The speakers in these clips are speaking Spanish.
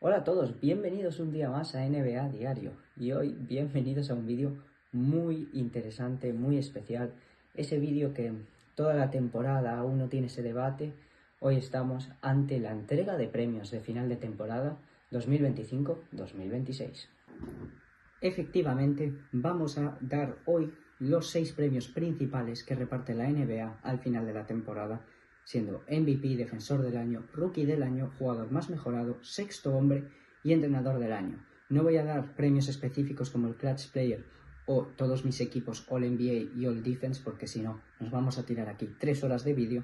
Hola a todos, bienvenidos un día más a NBA Diario y hoy bienvenidos a un vídeo muy interesante, muy especial. Ese vídeo que toda la temporada aún no tiene ese debate. Hoy estamos ante la entrega de premios de final de temporada 2025-2026. Efectivamente, vamos a dar hoy los 6 premios principales que reparte la NBA al final de la temporada, siendo MVP, Defensor del Año, Rookie del Año, Jugador Más Mejorado, Sexto Hombre y Entrenador del Año. No voy a dar premios específicos como el Clutch Player o todos mis equipos All NBA y All Defense, porque si no nos vamos a tirar aquí 3 horas de vídeo,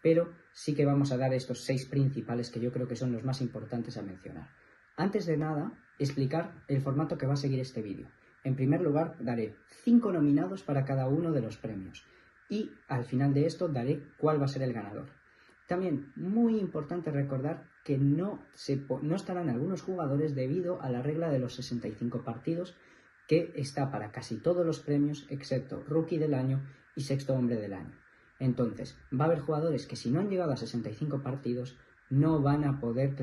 pero sí que vamos a dar estos 6 principales que yo creo que son los más importantes a mencionar. Antes de nada, explicar el formato que va a seguir este vídeo. En primer lugar, daré 5 nominados para cada uno de los premios y al final de esto daré cuál va a ser el ganador. También, muy importante recordar que no estarán algunos jugadores debido a la regla de los 65 partidos que está para casi todos los premios excepto Rookie del Año y Sexto Hombre del Año. Entonces, va a haber jugadores que si no han llegado a 65 partidos no van a poder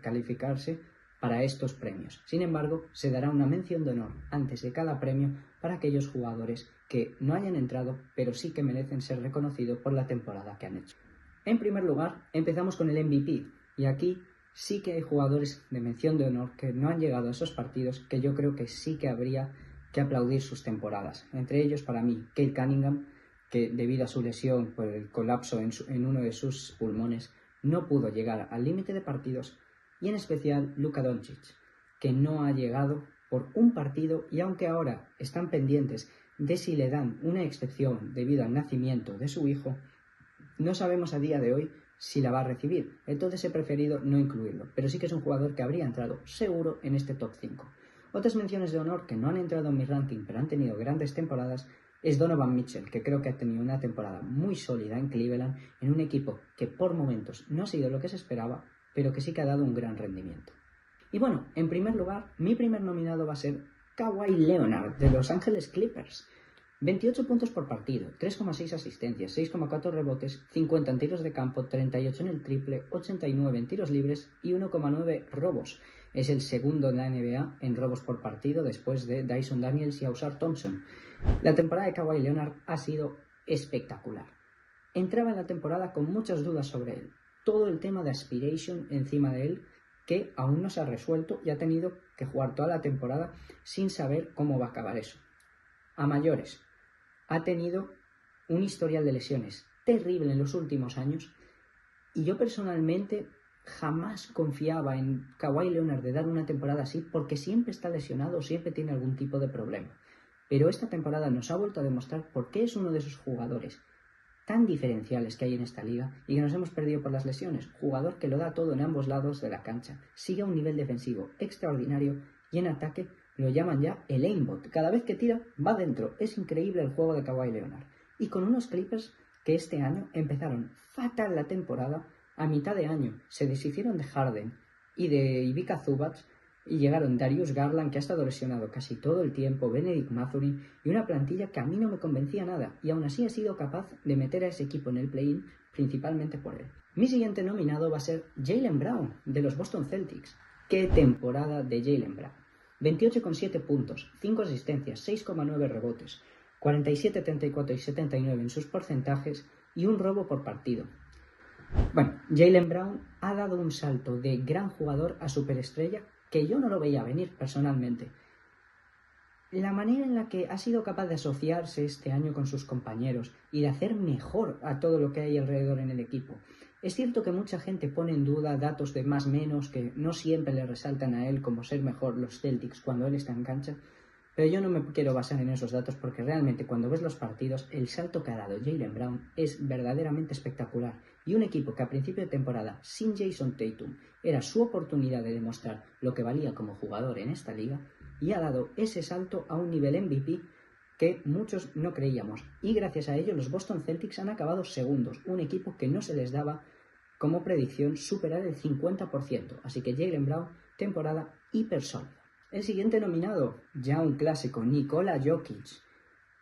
calificarse para estos premios. Sin embargo, se dará una mención de honor antes de cada premio para aquellos jugadores que no hayan entrado, pero sí que merecen ser reconocidos por la temporada que han hecho. En primer lugar, empezamos con el MVP, y aquí sí que hay jugadores de mención de honor que no han llegado a esos partidos, que yo creo que sí que habría que aplaudir sus temporadas. Entre ellos, para mí, Cade Cunningham, que debido a su lesión por el colapso en uno de sus pulmones, no pudo llegar al límite de partidos, y en especial Luka Doncic, que no ha llegado por un partido y aunque ahora están pendientes de si le dan una excepción debido al nacimiento de su hijo, no sabemos a día de hoy si la va a recibir, entonces he preferido no incluirlo, pero sí que es un jugador que habría entrado seguro en este top 5. Otras menciones de honor que no han entrado en mi ranking pero han tenido grandes temporadas es Donovan Mitchell, que creo que ha tenido una temporada muy sólida en Cleveland, en un equipo que por momentos no ha sido lo que se esperaba, pero que sí que ha dado un gran rendimiento. Y bueno, en primer lugar, mi primer nominado va a ser Kawhi Leonard, de Los Ángeles Clippers. 28 puntos por partido, 3,6 asistencias, 6,4 rebotes, 50 en tiros de campo, 38 en el triple, 89 en tiros libres y 1,9 robos. Es el segundo en la NBA en robos por partido después de Dyson Daniels y Ausar Thompson. La temporada de Kawhi Leonard ha sido espectacular. Entraba en la temporada con muchas dudas sobre él. Todo el tema de aspiration encima de él que aún no se ha resuelto y ha tenido que jugar toda la temporada sin saber cómo va a acabar eso. A mayores, ha tenido un historial de lesiones terrible en los últimos años y yo personalmente jamás confiaba en Kawhi Leonard de dar una temporada así porque siempre está lesionado o siempre tiene algún tipo de problema. Pero esta temporada nos ha vuelto a demostrar por qué es uno de esos jugadores tan diferenciales que hay en esta liga y que nos hemos perdido por las lesiones. Jugador que lo da todo en ambos lados de la cancha, sigue a un nivel defensivo extraordinario y en ataque lo llaman ya el aimbot. Cada vez que tira va dentro. Es increíble el juego de Kawhi Leonard. Y con unos Clippers que este año empezaron fatal la temporada, a mitad de año se deshicieron de Harden y de Ivica Zubac y llegaron Darius Garland, que ha estado lesionado casi todo el tiempo, Benedict Mathurin y una plantilla que a mí no me convencía nada y aún así ha sido capaz de meter a ese equipo en el play-in principalmente por él. Mi siguiente nominado va a ser Jaylen Brown de los Boston Celtics. ¡Qué temporada de Jaylen Brown! 28,7 puntos, 5 asistencias, 6,9 rebotes, 47, 34 y 79 en sus porcentajes y un robo por partido. Bueno, Jaylen Brown ha dado un salto de gran jugador a superestrella que yo no lo veía venir personalmente. La manera en la que ha sido capaz de asociarse este año con sus compañeros y de hacer mejor a todo lo que hay alrededor en el equipo. Es cierto que mucha gente pone en duda datos de más menos que no siempre le resaltan a él como ser mejor los Celtics cuando él está en cancha, pero yo no me quiero basar en esos datos porque realmente cuando ves los partidos el salto que ha dado Jaylen Brown es verdaderamente espectacular y un equipo que a principio de temporada sin Jason Tatum era su oportunidad de demostrar lo que valía como jugador en esta liga y ha dado ese salto a un nivel MVP que muchos no creíamos y gracias a ello los Boston Celtics han acabado segundos, un equipo que no se les daba como predicción superar el 50%, así que Jaylen Brown, temporada hiper sólida. El siguiente nominado, ya un clásico, Nikola Jokic.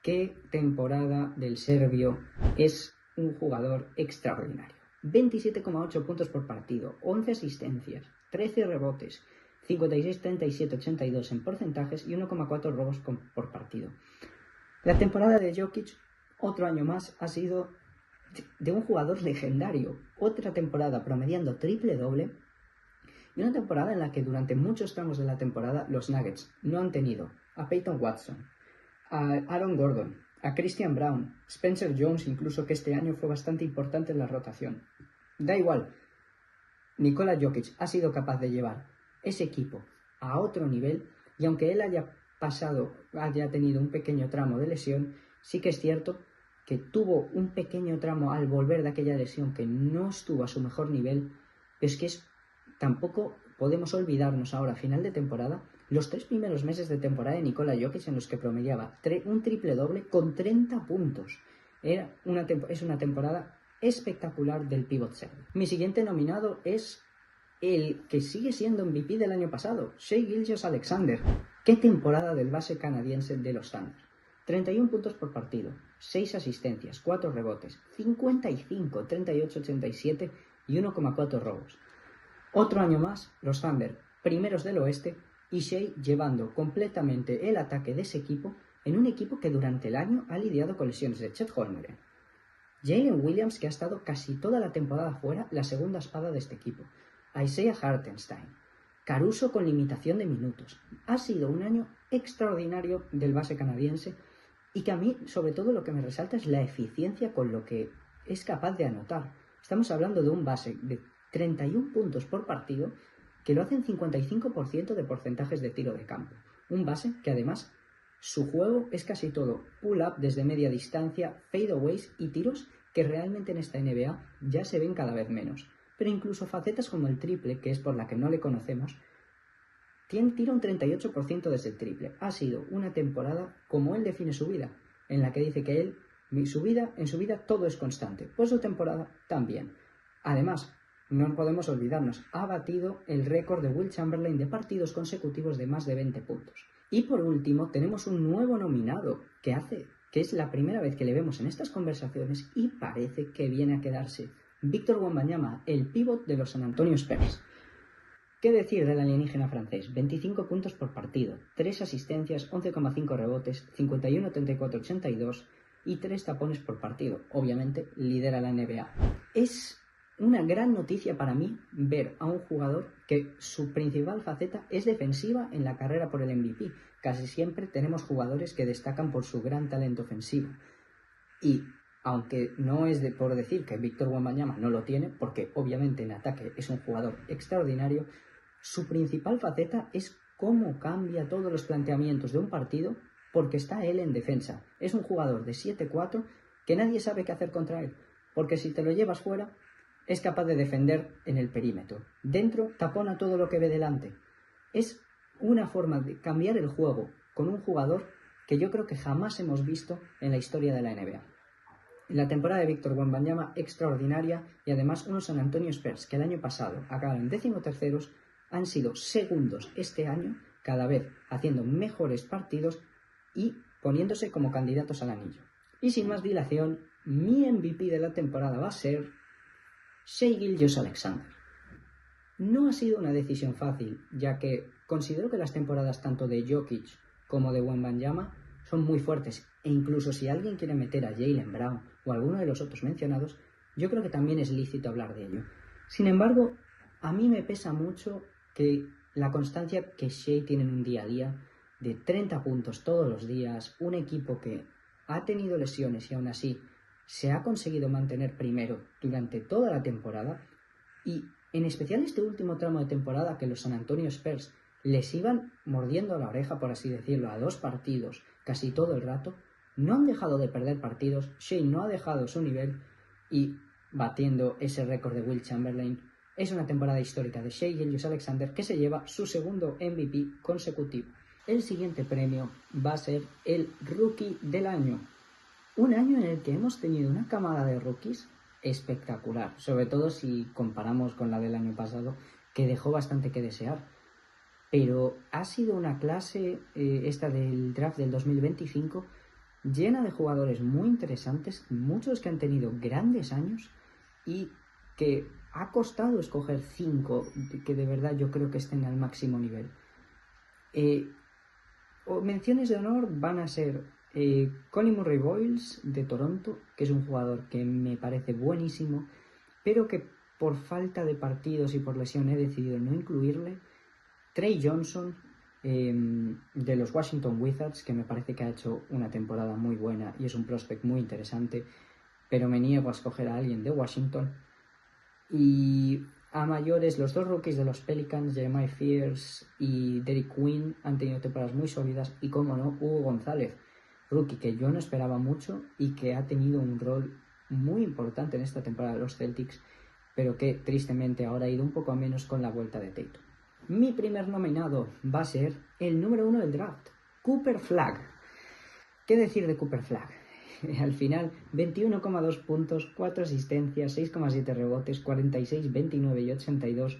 Qué temporada del serbio, es un jugador extraordinario. 27,8 puntos por partido, 11 asistencias, 13 rebotes, 56, 37, 82 en porcentajes y 1,4 robos por partido. La temporada de Jokic, otro año más, ha sido de un jugador legendario. Otra temporada promediando triple-doble y una temporada en la que durante muchos tramos de la temporada los Nuggets no han tenido a Peyton Watson, a Aaron Gordon, a Christian Brown, Spencer Jones incluso, que este año fue bastante importante en la rotación. Da igual, Nikola Jokic ha sido capaz de llevar ese equipo a otro nivel y aunque él haya tenido un pequeño tramo de lesión, sí que es cierto que tuvo un pequeño tramo al volver de aquella lesión que no estuvo a su mejor nivel, pero es que tampoco podemos olvidarnos ahora, a final de temporada, los 3 primeros meses de temporada de Nikola Jokic en los que promediaba un triple-doble con 30 puntos. Es una temporada espectacular del pivot serbio. Mi siguiente nominado es el que sigue siendo MVP del año pasado, Shai Gilgeous-Alexander. ¡Qué temporada del base canadiense de los Thunder! 31 puntos por partido, 6 asistencias, 4 rebotes, 55, 38, 87 y 1,4 robos. Otro año más, los Thunder, primeros del oeste, y Shai llevando completamente el ataque de ese equipo en un equipo que durante el año ha lidiado con lesiones de Chet Holmgren, Jalen Williams, que ha estado casi toda la temporada fuera, la segunda espada de este equipo, Isaiah Hartenstein, Caruso con limitación de minutos. Ha sido un año extraordinario del base canadiense y que a mí, sobre todo, lo que me resalta es la eficiencia con lo que es capaz de anotar. Estamos hablando de un base de 31 puntos por partido que lo hacen 55% de porcentajes de tiro de campo. Un base que además su juego es casi todo pull-up desde media distancia, fadeaways y tiros que realmente en esta NBA ya se ven cada vez menos. Pero incluso facetas como el triple, que es por la que no le conocemos, tira un 38% desde el triple. Ha sido una temporada, como él define su vida, en la que dice que en su vida todo es constante. Pues su temporada también. Además, no podemos olvidarnos, ha batido el récord de Wilt Chamberlain de partidos consecutivos de más de 20 puntos. Y por último, tenemos un nuevo nominado que es la primera vez que le vemos en estas conversaciones y parece que viene a quedarse. Victor Wembanyama, el pívot de los San Antonio Spurs. ¿Qué decir del alienígena francés? 25 puntos por partido, 3 asistencias, 11,5 rebotes, 51, 34, 82 y 3 tapones por partido. Obviamente lidera la NBA. Es una gran noticia para mí ver a un jugador que su principal faceta es defensiva en la carrera por el MVP. Casi siempre tenemos jugadores que destacan por su gran talento ofensivo. Y aunque no es por decir que Victor Wembanyama no lo tiene, porque obviamente en ataque es un jugador extraordinario, su principal faceta es cómo cambia todos los planteamientos de un partido porque está él en defensa. Es un jugador de 7-4 que nadie sabe qué hacer contra él, porque si te lo llevas fuera, es capaz de defender en el perímetro. Dentro, tapona todo lo que ve delante. Es una forma de cambiar el juego con un jugador que yo creo que jamás hemos visto en la historia de la NBA. La temporada de Victor Wembanyama extraordinaria y además unos San Antonio Spurs que el año pasado acabaron 13º han sido segundos este año, cada vez haciendo mejores partidos y poniéndose como candidatos al anillo. Y sin más dilación, mi MVP de la temporada va a ser Shai Gilgeous-Alexander. No ha sido una decisión fácil, ya que considero que las temporadas tanto de Jokic como de Wembanyama son muy fuertes, e incluso si alguien quiere meter a Jaylen Brown o alguno de los otros mencionados, yo creo que también es lícito hablar de ello. Sin embargo, a mí me pesa mucho que la constancia que Shai tiene en un día a día, de 30 puntos todos los días, un equipo que ha tenido lesiones y aún así se ha conseguido mantener primero durante toda la temporada, y en especial este último tramo de temporada que los San Antonio Spurs les iban mordiendo la oreja, por así decirlo, a 2 partidos casi todo el rato, no han dejado de perder partidos, Shai no ha dejado su nivel y batiendo ese récord de Wilt Chamberlain. Es una temporada histórica de Shai Gilgeous-Alexander que se lleva su segundo MVP consecutivo. El siguiente premio va a ser el Rookie del Año. Un año en el que hemos tenido una camada de rookies espectacular, sobre todo si comparamos con la del año pasado, que dejó bastante que desear. Pero ha sido una clase, esta del draft del 2025, llena de jugadores muy interesantes, muchos que han tenido grandes años y que ha costado escoger 5 que de verdad yo creo que estén al máximo nivel. Menciones de honor van a ser Colin Murray-Boyles de Toronto, que es un jugador que me parece buenísimo, pero que por falta de partidos y por lesión he decidido no incluirle. Trey Johnson de los Washington Wizards, que me parece que ha hecho una temporada muy buena y es un prospect muy interesante, pero me niego a escoger a alguien de Washington. Y a mayores, los 2 rookies de los Pelicans, Jeremiah Fears y Derek Quinn, han tenido temporadas muy sólidas. Y como no, Hugo González, rookie que yo no esperaba mucho y que ha tenido un rol muy importante en esta temporada de los Celtics, pero que tristemente ahora ha ido un poco a menos con la vuelta de Tatum. Mi primer nominado va a ser el número 1 del draft, Cooper Flagg. ¿Qué decir de Cooper Flagg? Al final, 21,2 puntos, 4 asistencias, 6,7 rebotes, 46, 29 y 82,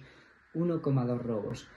1,2 robos.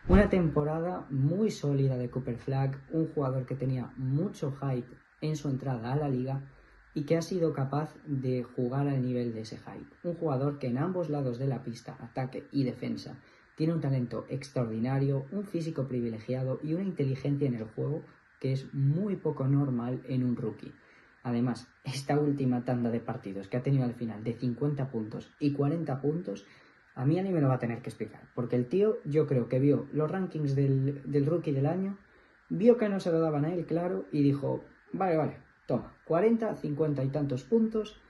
Una temporada muy sólida de Cooper Flagg, un jugador que tenía mucho hype en su entrada a la liga y que ha sido capaz de jugar al nivel de ese hype. Un jugador que en ambos lados de la pista, ataque y defensa, tiene un talento extraordinario, un físico privilegiado y una inteligencia en el juego que es muy poco normal en un rookie. Además, esta última tanda de partidos que ha tenido al final de 50 puntos y 40 puntos, a mí me lo va a tener que explicar. Porque el tío, yo creo que vio los rankings del rookie del año, vio que no se lo daban a él, claro, y dijo, vale, toma, 40, 50 y tantos puntos,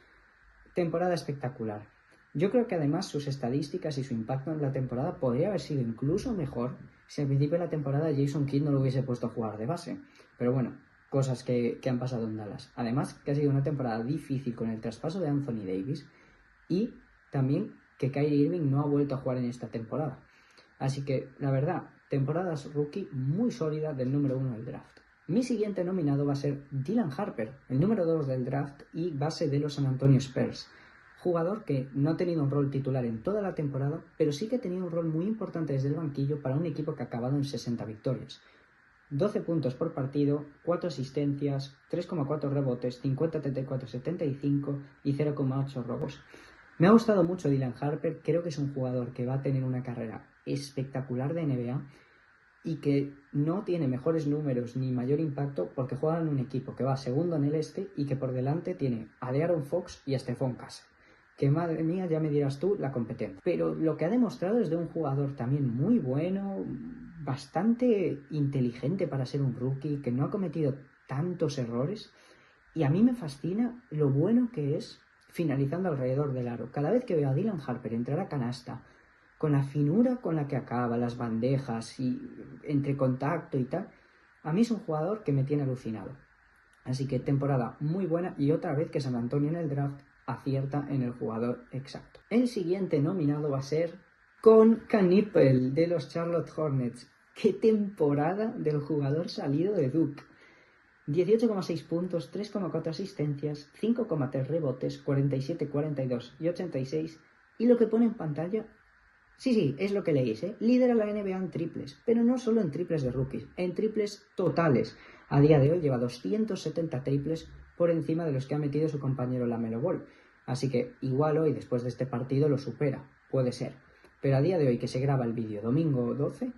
temporada espectacular. Yo creo que además sus estadísticas y su impacto en la temporada podría haber sido incluso mejor si al principio de la temporada Jason Kidd no lo hubiese puesto a jugar de base. Pero bueno, cosas que han pasado en Dallas. Además, que ha sido una temporada difícil con el traspaso de Anthony Davis y también que Kyrie Irving no ha vuelto a jugar en esta temporada. Así que, la verdad, temporadas rookie muy sólida del número 1 del draft. Mi siguiente nominado va a ser Dylan Harper, el número 2 del draft y base de los San Antonio Spurs. Jugador que no ha tenido un rol titular en toda la temporada, pero sí que ha tenido un rol muy importante desde el banquillo para un equipo que ha acabado en 60 victorias. 12 puntos por partido, 4 asistencias, 3,4 rebotes, 50, 34, 75 y 0,8 robos. Me ha gustado mucho Dylan Harper, creo que es un jugador que va a tener una carrera espectacular de NBA y que no tiene mejores números ni mayor impacto porque juega en un equipo que va segundo en el este y que por delante tiene a De'Aaron Fox y a Stephon Castle. Que madre mía, ya me dirás tú la competencia. Pero lo que ha demostrado es de un jugador también muy bueno, bastante inteligente para ser un rookie, que no ha cometido tantos errores. Y a mí me fascina lo bueno que es finalizando alrededor del aro. Cada vez que veo a Dylan Harper entrar a canasta, con la finura con la que acaba, las bandejas y entre contacto y tal, a mí es un jugador que me tiene alucinado. Así que temporada muy buena y otra vez que San Antonio en el draft acierta en el jugador exacto. El siguiente nominado va a ser Con Knippel de los Charlotte Hornets. ¡Qué temporada del jugador salido de Duke! 18,6 puntos, 3,4 asistencias, 5,3 rebotes, 47, 42 y 86. Y lo que pone en pantalla, sí, es lo que leéis, lidera la NBA en triples, pero no solo en triples de rookies, en triples totales. A día de hoy lleva 270 triples por encima de los que ha metido su compañero LaMelo Ball. Así que igual hoy, después de este partido, lo supera. Puede ser. Pero a día de hoy, que se graba el vídeo domingo 12,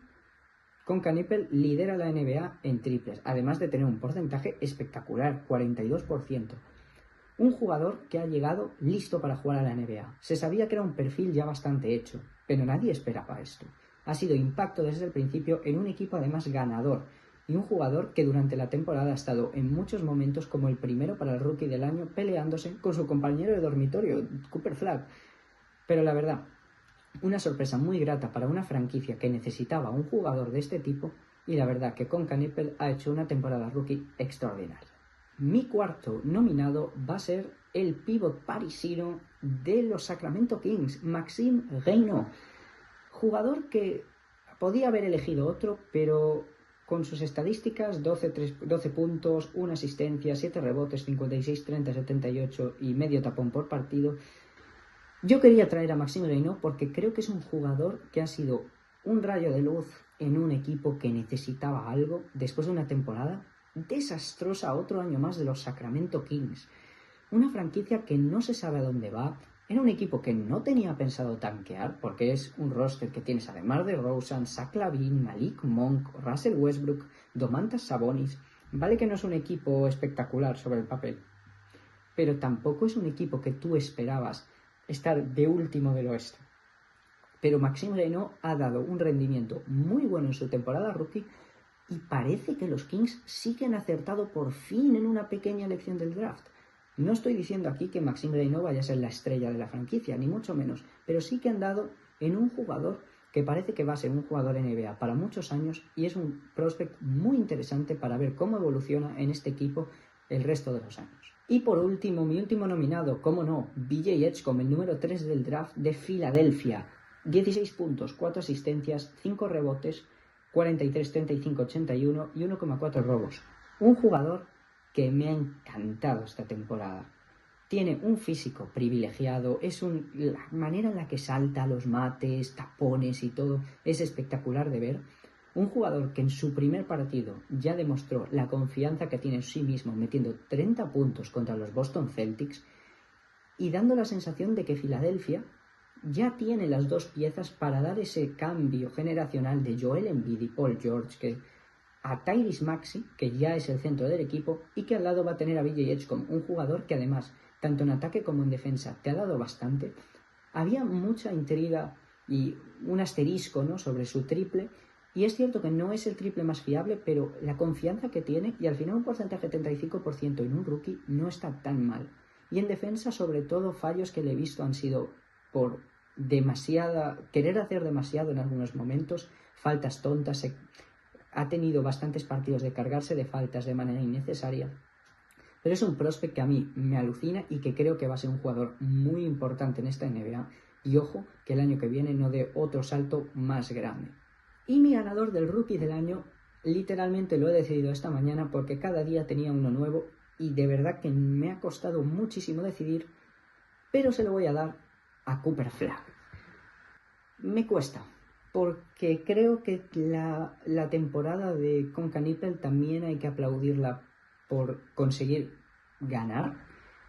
Con Knippel lidera la NBA en triples, además de tener un porcentaje espectacular, 42%. Un jugador que ha llegado listo para jugar a la NBA. Se sabía que era un perfil ya bastante hecho, pero nadie esperaba esto. Ha sido impacto desde el principio en un equipo además ganador y un jugador que durante la temporada ha estado en muchos momentos como el primero para el rookie del año peleándose con su compañero de dormitorio, Cooper Flagg. Pero la verdad, una sorpresa muy grata para una franquicia que necesitaba un jugador de este tipo y la verdad que Con Knippel ha hecho una temporada rookie extraordinaria. Mi cuarto nominado va a ser el pívot parisino de los Sacramento Kings, Maxime Reynaud. Jugador que podía haber elegido otro, pero con sus estadísticas, 12 puntos, 1 asistencia, 7 rebotes, 56, 30, 78 y medio tapón por partido. Yo quería traer a Maxime Reynaud porque creo que es un jugador que ha sido un rayo de luz en un equipo que necesitaba algo después de una temporada desastrosa, otro año más de los Sacramento Kings. Una franquicia que no se sabe a dónde va, Era un equipo que no tenía pensado tanquear, porque es un roster que tienes además de DeRozan, Zach LaVine, Malik Monk, Russell Westbrook, Domantas Sabonis. Vale que no es un equipo espectacular sobre el papel, pero tampoco es un equipo que tú esperabas estar de último del oeste. Pero Maxime Renaud ha dado un rendimiento muy bueno en su temporada rookie y parece que los Kings sí que han acertado por fin en una pequeña elección del draft. No estoy diciendo aquí que Maxime Renaud vaya a ser la estrella de la franquicia, ni mucho menos, pero sí que han dado en un jugador que parece que va a ser un jugador NBA para muchos años y es un prospect muy interesante para ver cómo evoluciona en este equipo el resto de los años. Y por último, mi último nominado, cómo no, BJ Edgecombe, el número 3 del draft de Filadelfia. 16 puntos, 4 asistencias, 5 rebotes, 43, 35, 81 y 1,4 robos. Un jugador que me ha encantado esta temporada. Tiene un físico privilegiado, la manera en la que salta, los mates, tapones y todo, es espectacular de ver. Un jugador que en su primer partido ya demostró la confianza que tiene en sí mismo, metiendo 30 puntos contra los Boston Celtics y dando la sensación de que Filadelfia ya tiene las dos piezas para dar ese cambio generacional de Joel Embiid y Paul George a Tyrese Maxey, que ya es el centro del equipo, y que al lado va a tener a BJ Edgecombe, un jugador que además, tanto en ataque como en defensa, te ha dado bastante. Había mucha intriga y un asterisco, ¿no?, sobre su triple, y es cierto que no es el triple más fiable, pero la confianza que tiene, y al final un porcentaje de 35% en un rookie, no está tan mal. Y en defensa, sobre todo, fallos que le he visto han sido por querer hacer demasiado en algunos momentos, faltas tontas, ha tenido bastantes partidos de cargarse de faltas de manera innecesaria, pero es un prospect que a mí me alucina y que creo que va a ser un jugador muy importante en esta NBA, y ojo que el año que viene no dé otro salto más grande. Y mi ganador del rookie del año, literalmente lo he decidido esta mañana porque cada día tenía uno nuevo y de verdad que me ha costado muchísimo decidir, pero se lo voy a dar a Cooper Flagg. Me cuesta, porque creo que la temporada de Conca-Nipple también hay que aplaudirla por conseguir ganar.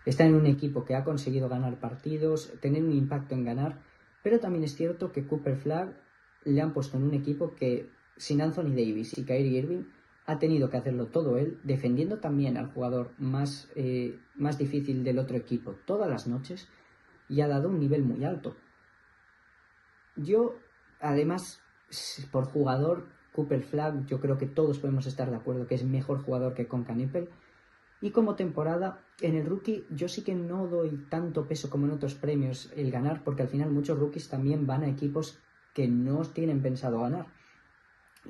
Está en un equipo que ha conseguido ganar partidos, tener un impacto en ganar, pero también es cierto que Cooper Flagg le han puesto en un equipo que sin Anthony Davis y Kyrie Irving ha tenido que hacerlo todo él, defendiendo también al jugador más difícil del otro equipo todas las noches, y ha dado un nivel muy alto. Yo, además, por jugador, Cooper Flagg, yo creo que todos podemos estar de acuerdo que es mejor jugador que Conca-Nipple. Y como temporada, en el rookie, yo sí que no doy tanto peso como en otros premios el ganar, porque al final muchos rookies también van a equipos que no tienen pensado ganar.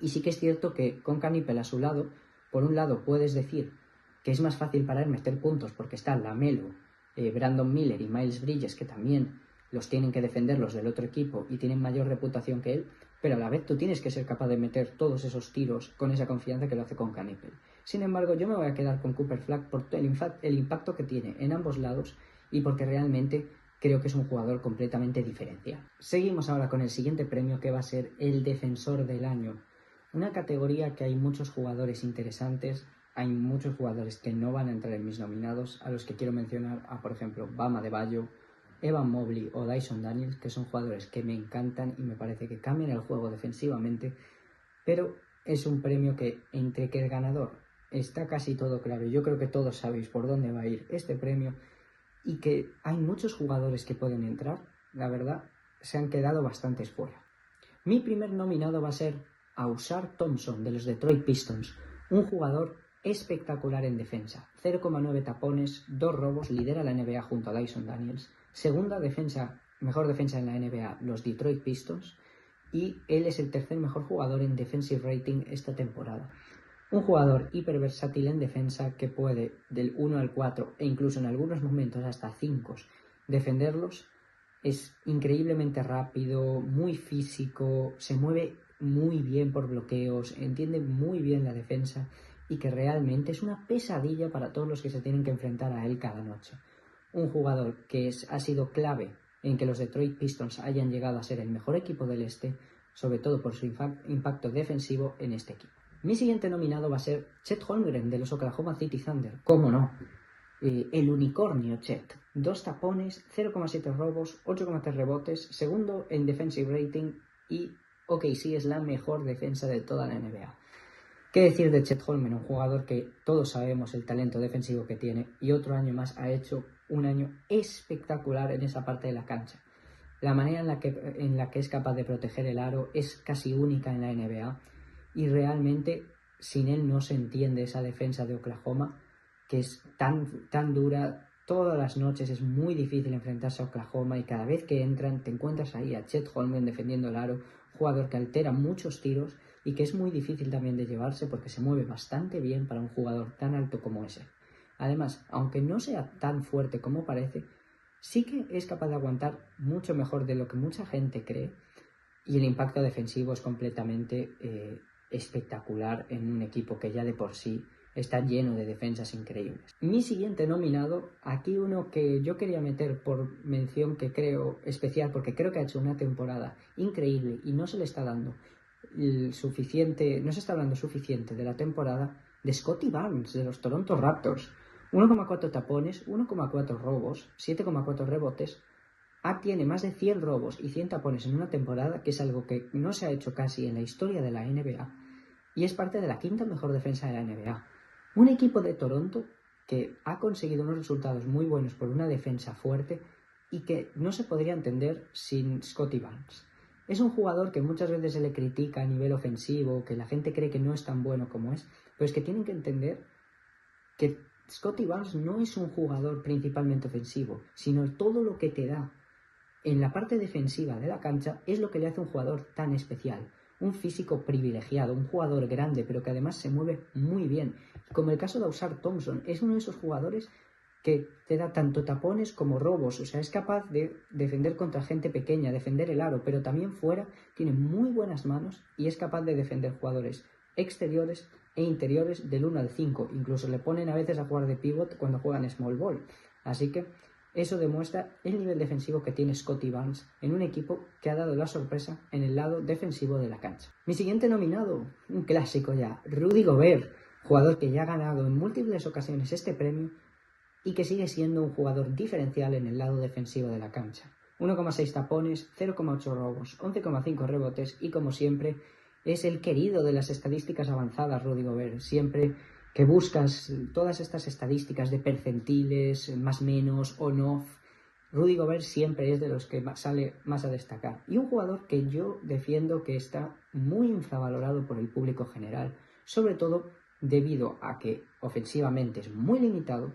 Y sí que es cierto que Conca-Nipple a su lado, por un lado puedes decir que es más fácil para él meter puntos porque está LaMelo, Brandon Miller y Miles Bridges, que también los tienen que defender los del otro equipo y tienen mayor reputación que él, pero a la vez tú tienes que ser capaz de meter todos esos tiros con esa confianza que lo hace Conca-Nipple. Sin embargo, yo me voy a quedar con Cooper Flagg por el impacto que tiene en ambos lados y porque realmente creo que es un jugador completamente diferencial. Seguimos ahora con el siguiente premio, que va a ser el Defensor del Año. Una categoría que hay muchos jugadores interesantes, hay muchos jugadores que no van a entrar en mis nominados, a los que quiero mencionar por ejemplo, Bam Adebayo, Evan Mobley o Dyson Daniels, que son jugadores que me encantan y me parece que cambian el juego defensivamente, pero es un premio que, entre que el ganador está casi todo claro, yo creo que todos sabéis por dónde va a ir este premio, y que hay muchos jugadores que pueden entrar, la verdad, se han quedado bastantes fuera. Mi primer nominado va a ser Ausar Thompson, de los Detroit Pistons, un jugador espectacular en defensa, 0,9 tapones, 2 robos, lidera la NBA junto a Dyson Daniels, mejor defensa en la NBA, los Detroit Pistons, y él es el tercer mejor jugador en defensive rating esta temporada. Un jugador hiperversátil en defensa que puede del 1 al 4 e incluso en algunos momentos hasta 5 defenderlos. Es increíblemente rápido, muy físico, se mueve muy bien por bloqueos, entiende muy bien la defensa y que realmente es una pesadilla para todos los que se tienen que enfrentar a él cada noche. Un jugador que ha sido clave en que los Detroit Pistons hayan llegado a ser el mejor equipo del este, sobre todo por su impacto defensivo en este equipo. Mi siguiente nominado va a ser Chet Holmgren, de los Oklahoma City Thunder. ¿Cómo no? El unicornio Chet. 2 tapones, 0,7 robos, 8,3 rebotes, segundo en defensive rating y OKC es la mejor defensa de toda la NBA. ¿Qué decir de Chet Holmgren? Un jugador que todos sabemos el talento defensivo que tiene y otro año más ha hecho un año espectacular en esa parte de la cancha. La manera en la que es capaz de proteger el aro es casi única en la NBA y realmente sin él no se entiende esa defensa de Oklahoma, que es tan dura. Todas las noches es muy difícil enfrentarse a Oklahoma y cada vez que entran te encuentras ahí a Chet Holmgren defendiendo el aro, jugador que altera muchos tiros y que es muy difícil también de llevarse porque se mueve bastante bien para un jugador tan alto como ese. Además, aunque no sea tan fuerte como parece, sí que es capaz de aguantar mucho mejor de lo que mucha gente cree y el impacto defensivo es completamente espectacular en un equipo que ya de por sí está lleno de defensas increíbles. Mi siguiente nominado, aquí uno que yo quería meter por mención que creo especial porque creo que ha hecho una temporada increíble y no se le está dando no se está hablando suficiente de la temporada de Scottie Barnes de los Toronto Raptors. 1,4 tapones, 1,4 robos, 7,4 rebotes. Tiene más de 100 robos y 100 tapones en una temporada, que es algo que no se ha hecho casi en la historia de la NBA, y es parte de la quinta mejor defensa de la NBA. Un equipo de Toronto que ha conseguido unos resultados muy buenos por una defensa fuerte y que no se podría entender sin Scottie Barnes. Es un jugador que muchas veces se le critica a nivel ofensivo, que la gente cree que no es tan bueno como es, pero es que tienen que entender que Scottie Barnes no es un jugador principalmente ofensivo, sino todo lo que te da en la parte defensiva de la cancha es lo que le hace un jugador tan especial. Un físico privilegiado, un jugador grande, pero que además se mueve muy bien. Como el caso de Ausar Thompson, es uno de esos jugadores que te da tanto tapones como robos, o sea, es capaz de defender contra gente pequeña, defender el aro, pero también fuera tiene muy buenas manos y es capaz de defender jugadores exteriores e interiores del 1 al 5, incluso le ponen a veces a jugar de pivot cuando juegan small ball, así que eso demuestra el nivel defensivo que tiene Scottie Barnes en un equipo que ha dado la sorpresa en el lado defensivo de la cancha. Mi siguiente nominado, un clásico ya, Rudy Gobert, jugador que ya ha ganado en múltiples ocasiones este premio y que sigue siendo un jugador diferencial en el lado defensivo de la cancha. 1,6 tapones, 0,8 robos, 11,5 rebotes y como siempre es el querido de las estadísticas avanzadas Rudy Gobert. Siempre que buscas todas estas estadísticas de percentiles, más menos, on-off, Rudy Gobert siempre es de los que sale más a destacar. Y un jugador que yo defiendo que está muy infravalorado por el público general, sobre todo debido a que ofensivamente es muy limitado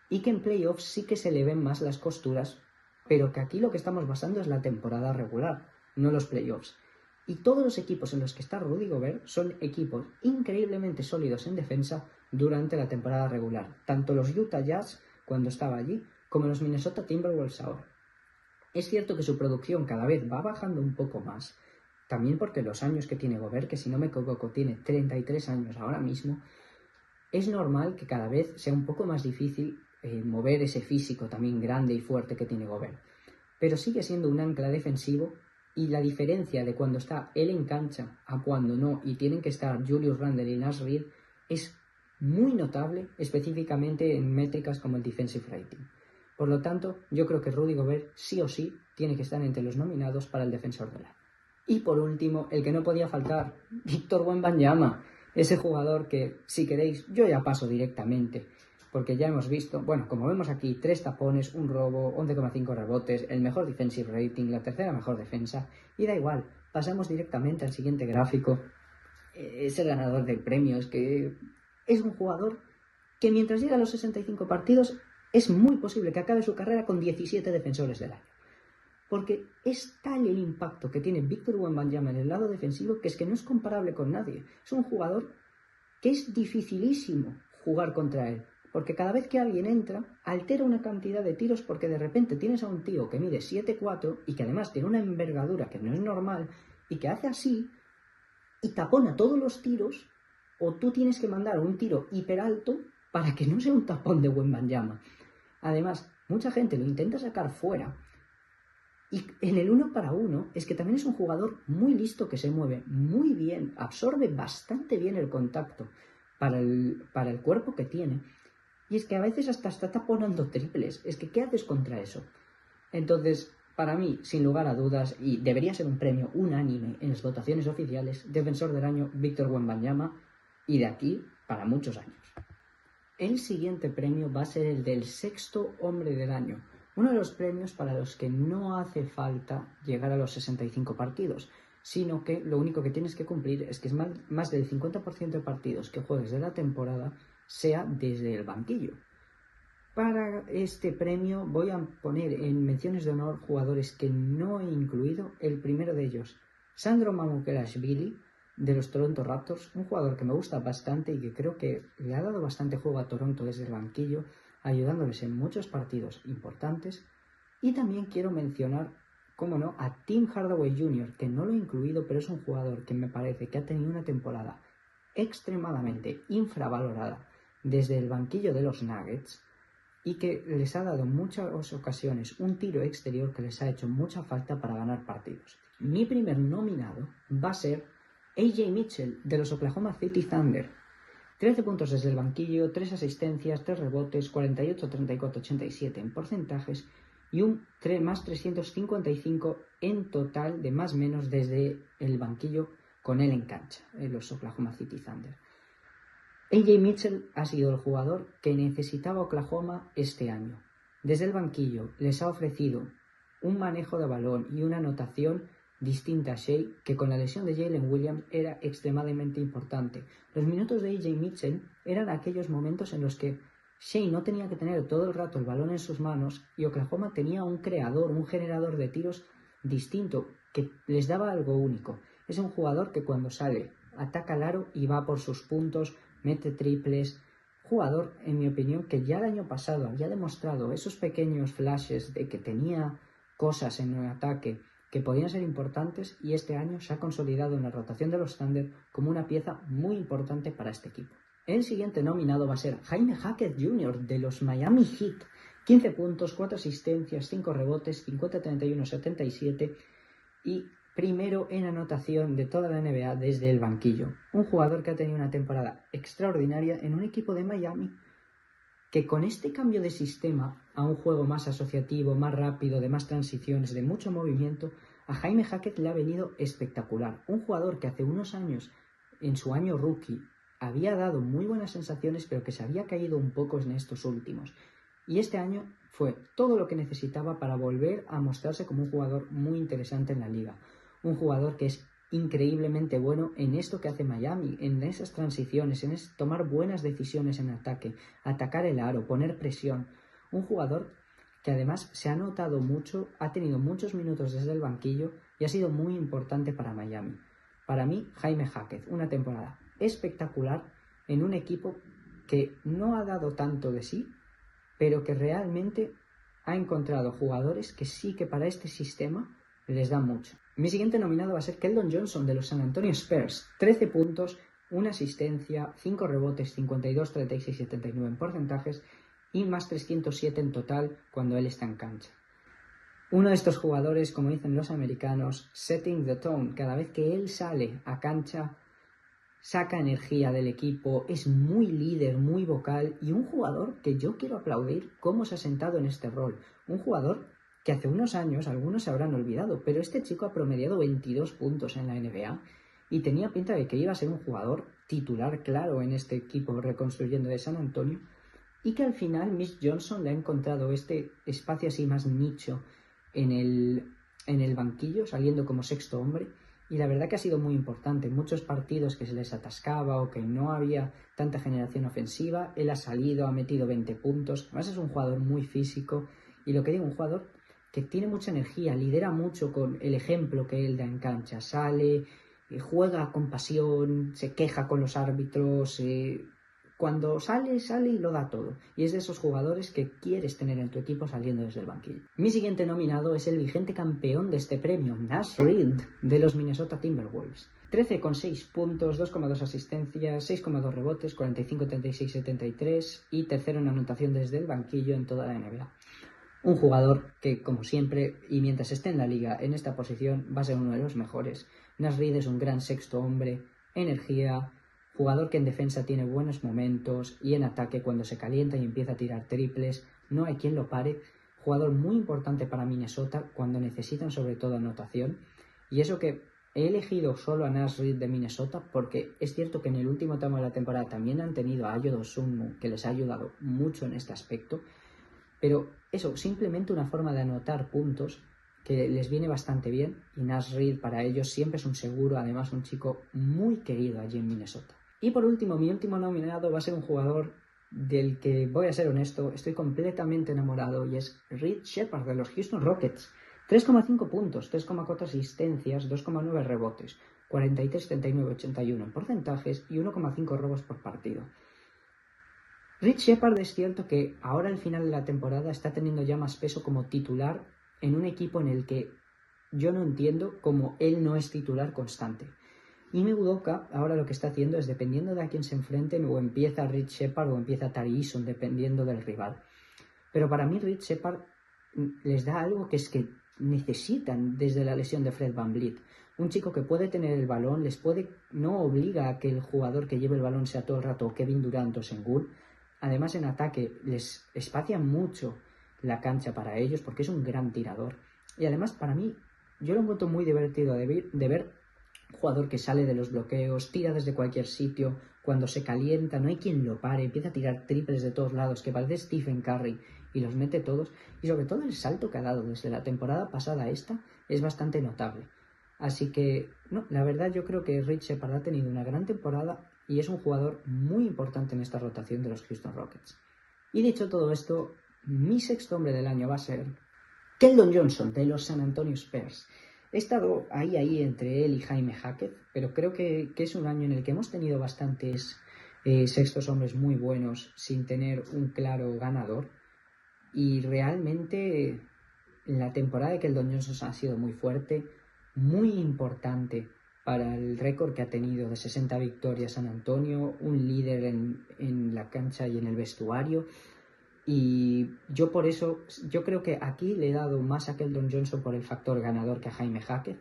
y que en playoffs sí que se le ven más las costuras, pero que aquí lo que estamos basando es la temporada regular, no los playoffs. Y todos los equipos en los que está Rudy Gobert son equipos increíblemente sólidos en defensa durante la temporada regular, tanto los Utah Jazz cuando estaba allí, como los Minnesota Timberwolves ahora. Es cierto que su producción cada vez va bajando un poco más, también porque los años que tiene Gobert, que si no me equivoco tiene 33 años ahora mismo, es normal que cada vez sea un poco más difícil mover ese físico también grande y fuerte que tiene Gobert. Pero sigue siendo un ancla defensivo y la diferencia de cuando está él en cancha a cuando no y tienen que estar Julius Randle y Nash Reed es muy notable, específicamente en métricas como el defensive rating. Por lo tanto, yo creo que Rudy Gobert sí o sí tiene que estar entre los nominados para el defensor del año. Y por último, el que no podía faltar, Victor Wembanyama, ese jugador que, si queréis, yo ya paso directamente, porque ya hemos visto, bueno, como vemos aquí, 3 tapones, un robo, 11,5 rebotes, el mejor defensive rating, la tercera mejor defensa, y da igual, pasamos directamente al siguiente gráfico. Es el ganador del premio, es que es un jugador que mientras llega a los 65 partidos, es muy posible que acabe su carrera con 17 defensores del año. Porque es tal el impacto que tiene Victor Wembanyama en el lado defensivo que es que no es comparable con nadie. Es un jugador que es dificilísimo jugar contra él, porque cada vez que alguien entra, altera una cantidad de tiros porque de repente tienes a un tío que mide 7'4" y que además tiene una envergadura que no es normal y que hace así y tapona todos los tiros, o tú tienes que mandar un tiro hiper alto para que no sea un tapón de Wembanyama. Además, mucha gente lo intenta sacar fuera. Y en el 1 para 1 es que también es un jugador muy listo que se mueve muy bien, absorbe bastante bien el contacto para el cuerpo que tiene Y es que a veces hasta está taponando triples. Es que, ¿qué haces contra eso? Entonces, para mí, sin lugar a dudas, y debería ser un premio unánime en las votaciones oficiales, Defensor del Año, Víctor Wembanyama, y de aquí para muchos años. El siguiente premio va a ser el del sexto hombre del año, uno de los premios para los que no hace falta llegar a los 65 partidos, sino que lo único que tienes que cumplir es que más del 50% de partidos que juegues de la temporada sea desde el banquillo. Para este premio voy a poner en menciones de honor jugadores que no he incluido. El primero de ellos, Sandro Mamukelashvili, de los Toronto Raptors, un jugador que me gusta bastante y que creo que le ha dado bastante juego a Toronto desde el banquillo, ayudándoles en muchos partidos importantes. Y también quiero mencionar, cómo no, a Tim Hardaway Jr., que no lo he incluido, pero es un jugador que me parece que ha tenido una temporada extremadamente infravalorada desde el banquillo de los Nuggets y que les ha dado en muchas ocasiones un tiro exterior que les ha hecho mucha falta para ganar partidos. Mi primer nominado va a ser AJ Mitchell, de los Oklahoma City Thunder. 13 puntos desde el banquillo, 3 asistencias, 3 rebotes, 48, 34, 87 en porcentajes y un más 355 en total de más menos desde el banquillo con él en cancha, en los Oklahoma City Thunder. AJ Mitchell ha sido el jugador que necesitaba Oklahoma este año. Desde el banquillo les ha ofrecido un manejo de balón y una anotación distinta a Shea, que con la lesión de Jalen Williams era extremadamente importante. Los minutos de AJ Mitchell eran aquellos momentos en los que Shea no tenía que tener todo el rato el balón en sus manos y Oklahoma tenía un creador, un generador de tiros distinto que les daba algo único. Es un jugador que cuando sale ataca al aro y va por sus puntos, mete triples. Jugador, en mi opinión, que ya el año pasado había demostrado esos pequeños flashes de que tenía cosas en el ataque que podían ser importantes y este año se ha consolidado en la rotación de los Thunder como una pieza muy importante para este equipo. El siguiente nominado va a ser Jaime Jaquez Jr. de los Miami Heat. 15 puntos, 4 asistencias, 5 rebotes, 50, 31, 77 y primero en anotación de toda la NBA desde el banquillo. Un jugador que ha tenido una temporada extraordinaria en un equipo de Miami que con este cambio de sistema a un juego más asociativo, más rápido, de más transiciones, de mucho movimiento, a Jaime Jaquez le ha venido espectacular. Un jugador que hace unos años, en su año rookie, había dado muy buenas sensaciones, pero que se había caído un poco en estos últimos. Y este año fue todo lo que necesitaba para volver a mostrarse como un jugador muy interesante en la liga. Un jugador que es increíblemente bueno en esto que hace Miami, en esas transiciones, en tomar buenas decisiones en ataque, atacar el aro, poner presión. Un jugador que además se ha notado mucho, ha tenido muchos minutos desde el banquillo y ha sido muy importante para Miami. Para mí, Jaime Jaquez, una temporada espectacular en un equipo que no ha dado tanto de sí, pero que realmente ha encontrado jugadores que sí que para este sistema les dan mucho. Mi siguiente nominado va a ser Keldon Johnson de los San Antonio Spurs. 13 puntos, 1 asistencia, 5 rebotes, 52, 36, 79 en porcentajes y más 307 en total cuando él está en cancha. Uno de estos jugadores, como dicen los americanos, setting the tone. Cada vez que él sale a cancha, saca energía del equipo, es muy líder, muy vocal y un jugador que yo quiero aplaudir cómo se ha sentado en este rol. Un jugador que hace unos años algunos se habrán olvidado, pero este chico ha promediado 22 puntos en la NBA y tenía pinta de que iba a ser un jugador titular claro en este equipo reconstruyendo de San Antonio y que al final Mitch Johnson le ha encontrado este espacio así más nicho en el banquillo, saliendo como sexto hombre. Y la verdad que ha sido muy importante. En muchos partidos que se les atascaba o que no había tanta generación ofensiva, él ha salido, ha metido 20 puntos. Además es un jugador muy físico y lo que digo, un jugador que tiene mucha energía, lidera mucho con el ejemplo que él da en cancha. Sale, juega con pasión, se queja con los árbitros. Cuando sale y lo da todo. Y es de esos jugadores que quieres tener en tu equipo saliendo desde el banquillo. Mi siguiente nominado es el vigente campeón de este premio, Naz Reid, de los Minnesota Timberwolves. 13,6 puntos, 2,2 asistencias, 6,2 rebotes, 45, 36, 73 y tercero en anotación desde el banquillo en toda la NBA. Un jugador que, como siempre, y mientras esté en la liga en esta posición, va a ser uno de los mejores. Naz Reid es un gran sexto hombre, energía, Jugador que en defensa tiene buenos momentos y en ataque cuando se calienta y empieza a tirar triples, no hay quien lo pare. Jugador muy importante para Minnesota cuando necesitan sobre todo anotación. Y eso que he elegido solo a Naz Reid de Minnesota porque es cierto que en el último tramo de la temporada también han tenido a Ayo Dosunmu, que les ha ayudado mucho en este aspecto. Pero eso, simplemente una forma de anotar puntos que les viene bastante bien. Y Naz Reid para ellos siempre es un seguro, además un chico muy querido allí en Minnesota. Y por último, mi último nominado va a ser un jugador del que, voy a ser honesto, estoy completamente enamorado y es Reed Sheppard de los Houston Rockets. 3,5 puntos, 3,4 asistencias, 2,9 rebotes, 43, 79, 81 en porcentajes y 1,5 robos por partido. Reed Sheppard es cierto que ahora al final de la temporada está teniendo ya más peso como titular en un equipo en el que yo no entiendo cómo él no es titular constante. Ime Udoka ahora lo que está haciendo es, dependiendo de a quién se enfrenten, o empieza Reed Sheppard o empieza Tari Eason, dependiendo del rival. Pero para mí Reed Sheppard les da algo que es que necesitan desde la lesión de Fred VanVleet. Un chico que puede tener el balón, no obliga a que el jugador que lleve el balón sea todo el rato Kevin Durant o Sengun. Además, en ataque les espacia mucho la cancha para ellos porque es un gran tirador. Y además, para mí, yo lo encuentro muy divertido de ver. Jugador que sale de los bloqueos, tira desde cualquier sitio, cuando se calienta, no hay quien lo pare, empieza a tirar triples de todos lados, que parece Stephen Curry, y los mete todos. Y sobre todo el salto que ha dado desde la temporada pasada a esta es bastante notable. Así que, no, la verdad yo creo que Reed Sheppard ha tenido una gran temporada y es un jugador muy importante en esta rotación de los Houston Rockets. Y dicho todo esto, mi sexto hombre del año va a ser Keldon Johnson, de los San Antonio Spurs. He estado ahí entre él y Jaime Hackett, pero creo que es un año en el que hemos tenido bastantes sextos hombres muy buenos sin tener un claro ganador. Y realmente la temporada de Keldon Johnson ha sido muy fuerte, muy importante para el récord que ha tenido de 60 victorias San Antonio, un líder en la cancha y en el vestuario. Y yo por eso, yo creo que aquí le he dado más a Keldon Johnson por el factor ganador que a Jaime Hackett.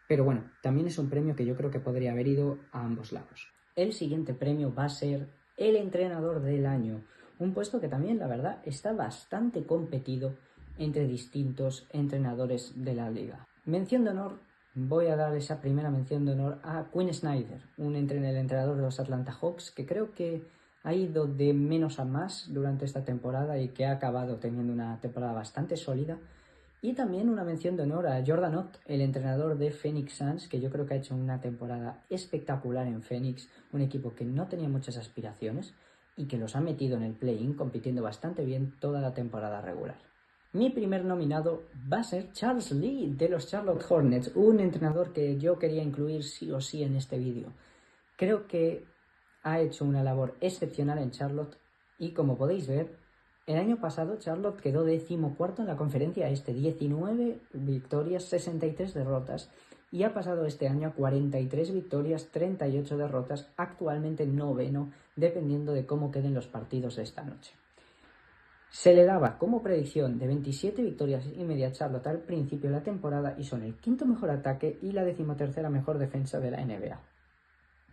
Pero bueno, también es un premio que yo creo que podría haber ido a ambos lados. El siguiente premio va a ser el entrenador del año. Un puesto que también, la verdad, está bastante competido entre distintos entrenadores de la liga. Mención de honor, voy a dar esa primera mención de honor a Quinn Snyder, el entrenador de los Atlanta Hawks, que creo que ha ido de menos a más durante esta temporada y que ha acabado teniendo una temporada bastante sólida. Y también una mención de honor a Jordan Ott, el entrenador de Phoenix Suns, que yo creo que ha hecho una temporada espectacular en Phoenix, un equipo que no tenía muchas aspiraciones y que los ha metido en el play-in compitiendo bastante bien toda la temporada regular. Mi primer nominado va a ser Charles Lee de los Charlotte Hornets, un entrenador que yo quería incluir sí o sí en este vídeo. Creo que ha hecho una labor excepcional en Charlotte y, como podéis ver, el año pasado Charlotte quedó 14º en la conferencia este, 19 victorias, 63 derrotas, y ha pasado este año a 43 victorias, 38 derrotas, actualmente noveno, dependiendo de cómo queden los partidos de esta noche. Se le daba como predicción de 27 victorias y media a Charlotte al principio de la temporada y son el quinto mejor ataque y la 13ª mejor defensa de la NBA.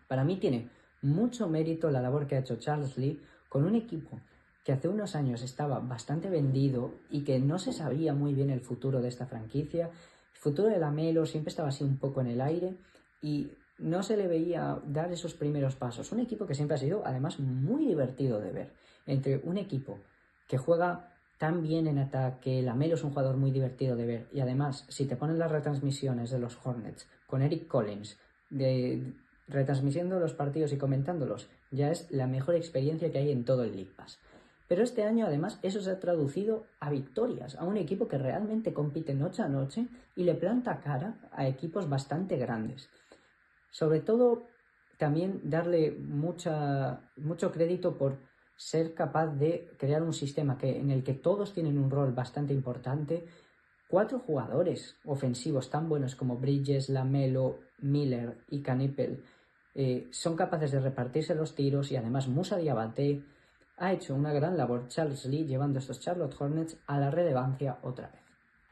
Para mí tiene mucho mérito la labor que ha hecho Charles Lee con un equipo que hace unos años estaba bastante vendido y que no se sabía muy bien el futuro de esta franquicia. El futuro de LaMelo siempre estaba así un poco en el aire y no se le veía dar esos primeros pasos. Un equipo que siempre ha sido además muy divertido de ver. Entre un equipo que juega tan bien en ataque, LaMelo es un jugador muy divertido de ver y además si te ponen las retransmisiones de los Hornets con Eric Collins retransmitiendo los partidos y comentándolos, ya es la mejor experiencia que hay en todo el League Pass. Pero este año además eso se ha traducido a victorias, a un equipo que realmente compite noche a noche y le planta cara a equipos bastante grandes. Sobre todo también darle mucho crédito por ser capaz de crear un sistema en el que todos tienen un rol bastante importante. 4 jugadores ofensivos tan buenos como Bridges, LaMelo, Miller y Canipel son capaces de repartirse los tiros y además Musa Diabate ha hecho una gran labor Charles Lee llevando a estos Charlotte Hornets a la relevancia otra vez.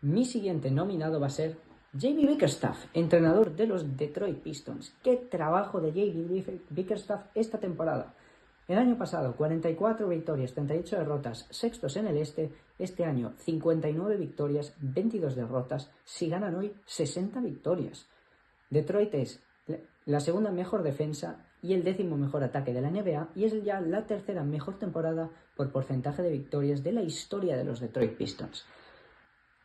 Mi siguiente nominado va a ser JB Bickerstaff, entrenador de los Detroit Pistons. ¡Qué trabajo de JB Bickerstaff esta temporada! El año pasado 44 victorias, 38 derrotas, sextos en el este año 59 victorias, 22 derrotas, si ganan hoy 60 victorias. Detroit es la segunda mejor defensa y el 10º mejor ataque de la NBA y es ya la tercera mejor temporada por porcentaje de victorias de la historia de los Detroit Pistons.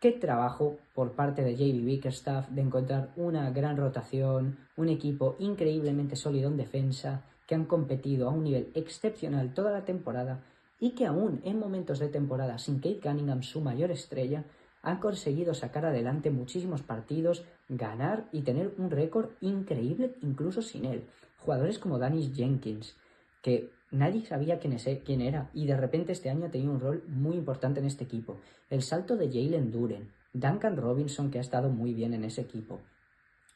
Qué trabajo por parte de JB Bickerstaff de encontrar una gran rotación, un equipo increíblemente sólido en defensa, que han competido a un nivel excepcional toda la temporada y que aún en momentos de temporada sin Cade Cunningham, su mayor estrella, han conseguido sacar adelante muchísimos partidos, ganar y tener un récord increíble incluso sin él. Jugadores como Dennis Jenkins, que nadie sabía quién era y de repente este año ha tenido un rol muy importante en este equipo. El salto de Jalen Duren, Duncan Robinson, que ha estado muy bien en ese equipo.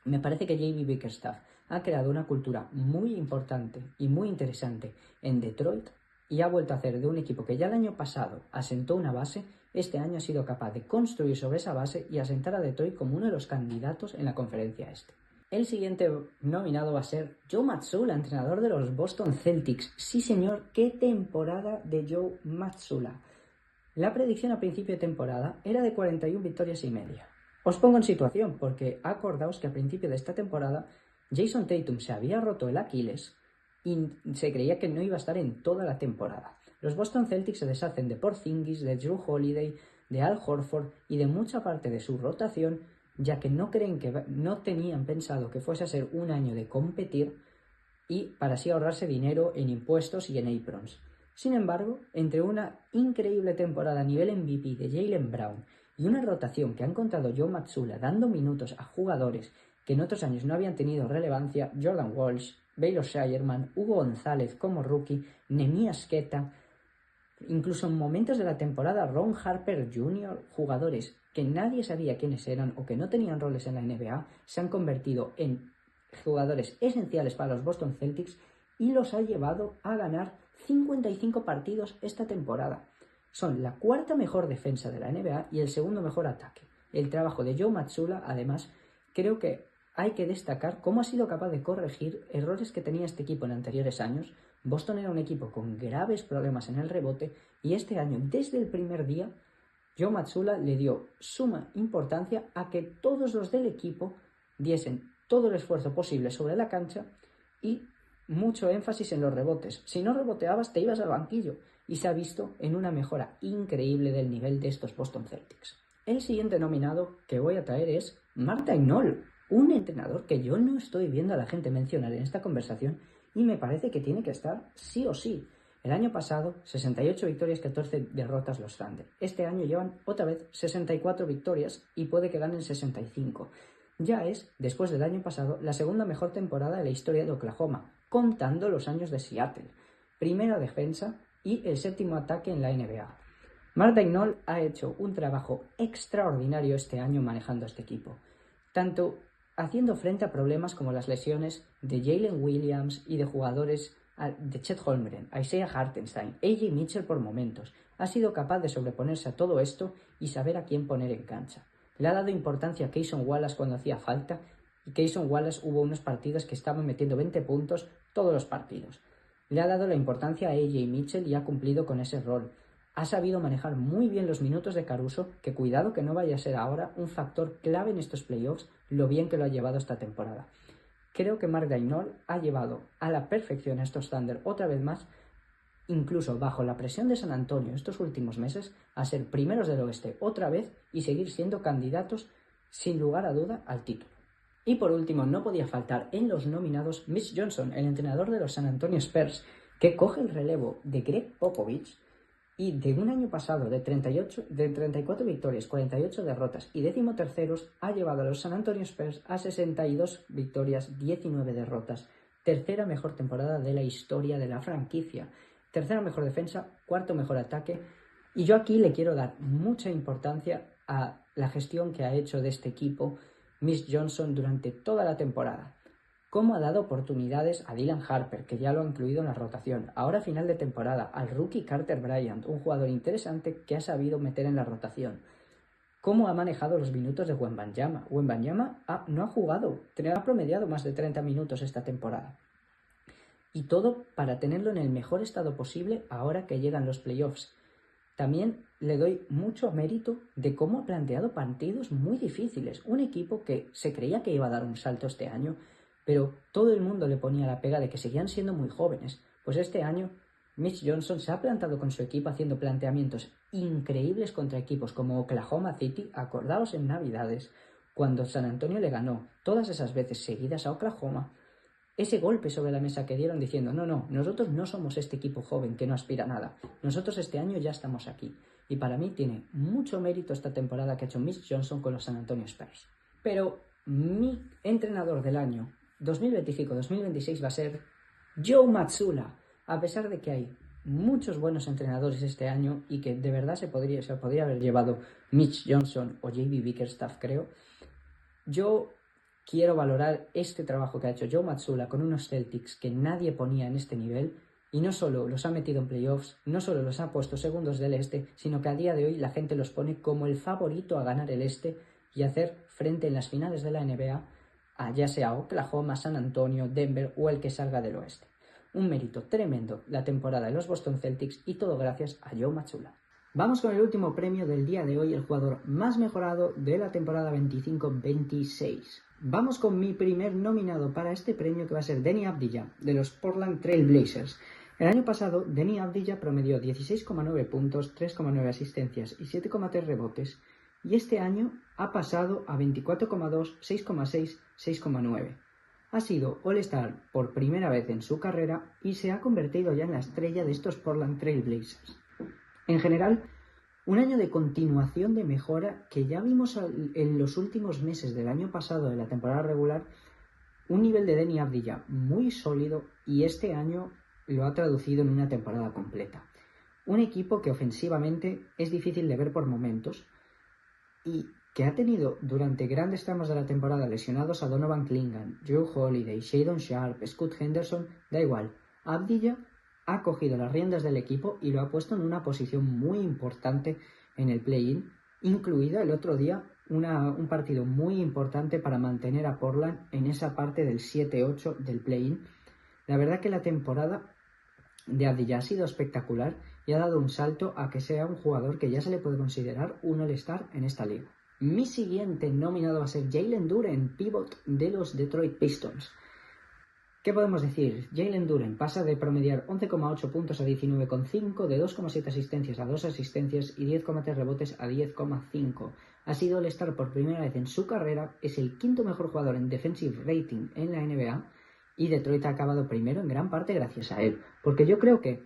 Me parece que JB Bickerstaff ha creado una cultura muy importante y muy interesante en Detroit y ha vuelto a hacer de un equipo que ya el año pasado asentó una base, este año ha sido capaz de construir sobre esa base y asentar a Detroit como uno de los candidatos en la conferencia este. El siguiente nominado va a ser Joe Mazzulla, entrenador de los Boston Celtics. Sí, señor, qué temporada de Joe Mazzulla. La predicción a principio de temporada era de 41 victorias y media. Os pongo en situación, porque acordaos que a principio de esta temporada Jason Tatum se había roto el Aquiles y se creía que no iba a estar en toda la temporada. Los Boston Celtics se deshacen de Porzingis, de Jrue Holiday, de Al Horford y de mucha parte de su rotación, ya que no tenían pensado que fuese a ser un año de competir y para así ahorrarse dinero en impuestos y en aprons. Sin embargo, entre una increíble temporada a nivel MVP de Jaylen Brown y una rotación que ha encontrado Joe Mazzulla dando minutos a jugadores que en otros años no habían tenido relevancia, Jordan Walsh, Baylor Scheierman, Hugo González como rookie, Neemias Queta, incluso en momentos de la temporada Ron Harper Jr., jugadores que nadie sabía quiénes eran o que no tenían roles en la NBA, se han convertido en jugadores esenciales para los Boston Celtics y los ha llevado a ganar 55 partidos esta temporada. Son la cuarta mejor defensa de la NBA y el segundo mejor ataque. El trabajo de Joe Mazzulla, además, creo que hay que destacar cómo ha sido capaz de corregir errores que tenía este equipo en anteriores años. Boston era un equipo con graves problemas en el rebote y este año, desde el primer día, Joe Mazzulla le dio suma importancia a que todos los del equipo diesen todo el esfuerzo posible sobre la cancha y mucho énfasis en los rebotes. Si no reboteabas, te ibas al banquillo y se ha visto en una mejora increíble del nivel de estos Boston Celtics. El siguiente nominado que voy a traer es Mark Daigneault, un entrenador que yo no estoy viendo a la gente mencionar en esta conversación y me parece que tiene que estar sí o sí. El año pasado, 68 victorias, 14 derrotas los Thunder. Este año llevan otra vez 64 victorias y puede que ganen 65. Ya es, después del año pasado, la segunda mejor temporada de la historia de Oklahoma, contando los años de Seattle. Primera defensa y el séptimo ataque en la NBA. Mark Daigneault ha hecho un trabajo extraordinario este año manejando este equipo, tanto haciendo frente a problemas como las lesiones de Jalen Williams y de jugadores de Chet Holmgren, Isaiah Hartenstein, A.J. Mitchell por momentos. Ha sido capaz de sobreponerse a todo esto y saber a quién poner en cancha. Le ha dado importancia a Cason Wallace cuando hacía falta y Cason Wallace hubo unos partidos que estaban metiendo 20 puntos todos los partidos. Le ha dado la importancia a A.J. Mitchell y ha cumplido con ese rol. Ha sabido manejar muy bien los minutos de Caruso, que cuidado que no vaya a ser ahora un factor clave en estos playoffs, lo bien que lo ha llevado esta temporada. Creo que Mark Daigneault ha llevado a la perfección a estos Thunder otra vez más, incluso bajo la presión de San Antonio estos últimos meses, a ser primeros del oeste otra vez y seguir siendo candidatos sin lugar a duda al título. Y por último, no podía faltar en los nominados Mitch Johnson, el entrenador de los San Antonio Spurs, que coge el relevo de Greg Popovich y de un año pasado de 34 victorias, 48 derrotas y 13º ha llevado a los San Antonio Spurs a 62 victorias, 19 derrotas. Tercera mejor temporada de la historia de la franquicia. Tercera mejor defensa, cuarto mejor ataque. Y yo aquí le quiero dar mucha importancia a la gestión que ha hecho de este equipo Mitch Johnson durante toda la temporada. Cómo ha dado oportunidades a Dylan Harper, que ya lo ha incluido en la rotación. Ahora a final de temporada, al rookie Carter Bryant, un jugador interesante que ha sabido meter en la rotación. cómo ha manejado los minutos de Wembanyama. Wembanyama no ha jugado, ha promediado más de 30 minutos esta temporada. Y todo para tenerlo en el mejor estado posible ahora que llegan los playoffs. También le doy mucho mérito de cómo ha planteado partidos muy difíciles. Un equipo que se creía que iba a dar un salto este año, pero todo el mundo le ponía la pega de que seguían siendo muy jóvenes. Pues este año Mitch Johnson se ha plantado con su equipo haciendo planteamientos increíbles contra equipos como Oklahoma City. Acordaos en Navidades, cuando San Antonio le ganó todas esas veces seguidas a Oklahoma, ese golpe sobre la mesa que dieron diciendo no, nosotros no somos este equipo joven que no aspira a nada. Nosotros este año ya estamos aquí. Y para mí tiene mucho mérito esta temporada que ha hecho Mitch Johnson con los San Antonio Spurs. Pero mi entrenador del año 2025-2026 va a ser Joe Mazzulla. A pesar de que hay muchos buenos entrenadores este año y que de verdad se podría haber llevado Mitch Johnson o JB Bickerstaff, creo, yo quiero valorar este trabajo que ha hecho Joe Mazzulla con unos Celtics que nadie ponía en este nivel, y no solo los ha metido en playoffs, no solo los ha puesto segundos del este, sino que a día de hoy la gente los pone como el favorito a ganar el este y hacer frente en las finales de la NBA a ya sea Oklahoma, San Antonio, Denver o el que salga del oeste. Un mérito tremendo la temporada de los Boston Celtics, y todo gracias a Joe Mazzulla. Vamos con el último premio del día de hoy, el jugador más mejorado de la temporada 25-26. Vamos con mi primer nominado para este premio, que va a ser Deni Avdija, de los Portland Trail Blazers. El año pasado, Deni Avdija promedió 16,9 puntos, 3,9 asistencias y 7,3 rebotes, y este año ha pasado a 24,2, 6,6, 6,9. Ha sido All-Star por primera vez en su carrera y se ha convertido ya en la estrella de estos Portland Trail Blazers. En general, un año de continuación de mejora que ya vimos en los últimos meses del año pasado de la temporada regular, un nivel de Deni Avdija muy sólido, y este año lo ha traducido en una temporada completa. Un equipo que ofensivamente es difícil de ver por momentos y que ha tenido durante grandes tramos de la temporada lesionados a Donovan Clingan, Drew Holiday, Shadon Sharp, Scoot Henderson. Da igual, Avdija ha cogido las riendas del equipo y lo ha puesto en una posición muy importante en el play-in, incluido el otro día un partido muy importante para mantener a Portland en esa parte del 7-8 del play-in. La verdad que la temporada de Avdija ha sido espectacular y ha dado un salto a que sea un jugador que ya se le puede considerar un All-Star en esta liga. Mi siguiente nominado va a ser Jalen Duren, pivot de los Detroit Pistons. ¿Qué podemos decir? Jalen Duren pasa de promediar 11,8 puntos a 19,5, de 2,7 asistencias a 2 asistencias y 10,3 rebotes a 10,5. Ha sido All-Star por primera vez en su carrera, es el quinto mejor jugador en defensive rating en la NBA, y Detroit ha acabado primero en gran parte gracias a él, porque yo creo que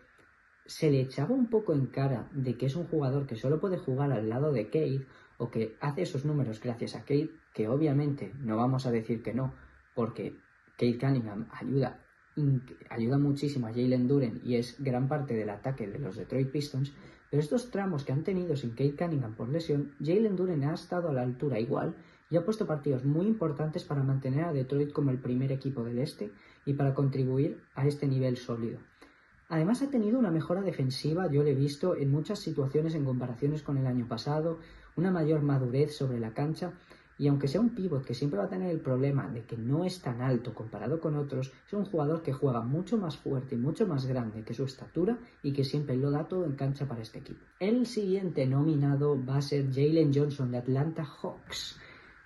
se le echaba un poco en cara de que es un jugador que solo puede jugar al lado de Cade, o que hace esos números gracias a Cade, que obviamente no vamos a decir que no, porque Cade Cunningham ayuda muchísimo a Jalen Duren y es gran parte del ataque de los Detroit Pistons, pero estos tramos que han tenido sin Cade Cunningham por lesión, Jalen Duren ha estado a la altura igual y ha puesto partidos muy importantes para mantener a Detroit como el primer equipo del este y para contribuir a este nivel sólido. Además ha tenido una mejora defensiva, yo lo he visto en muchas situaciones en comparaciones con el año pasado, una mayor madurez sobre la cancha, y aunque sea un pívot que siempre va a tener el problema de que no es tan alto comparado con otros, es un jugador que juega mucho más fuerte y mucho más grande que su estatura y que siempre lo da todo en cancha para este equipo. El siguiente nominado va a ser Jalen Johnson de Atlanta Hawks.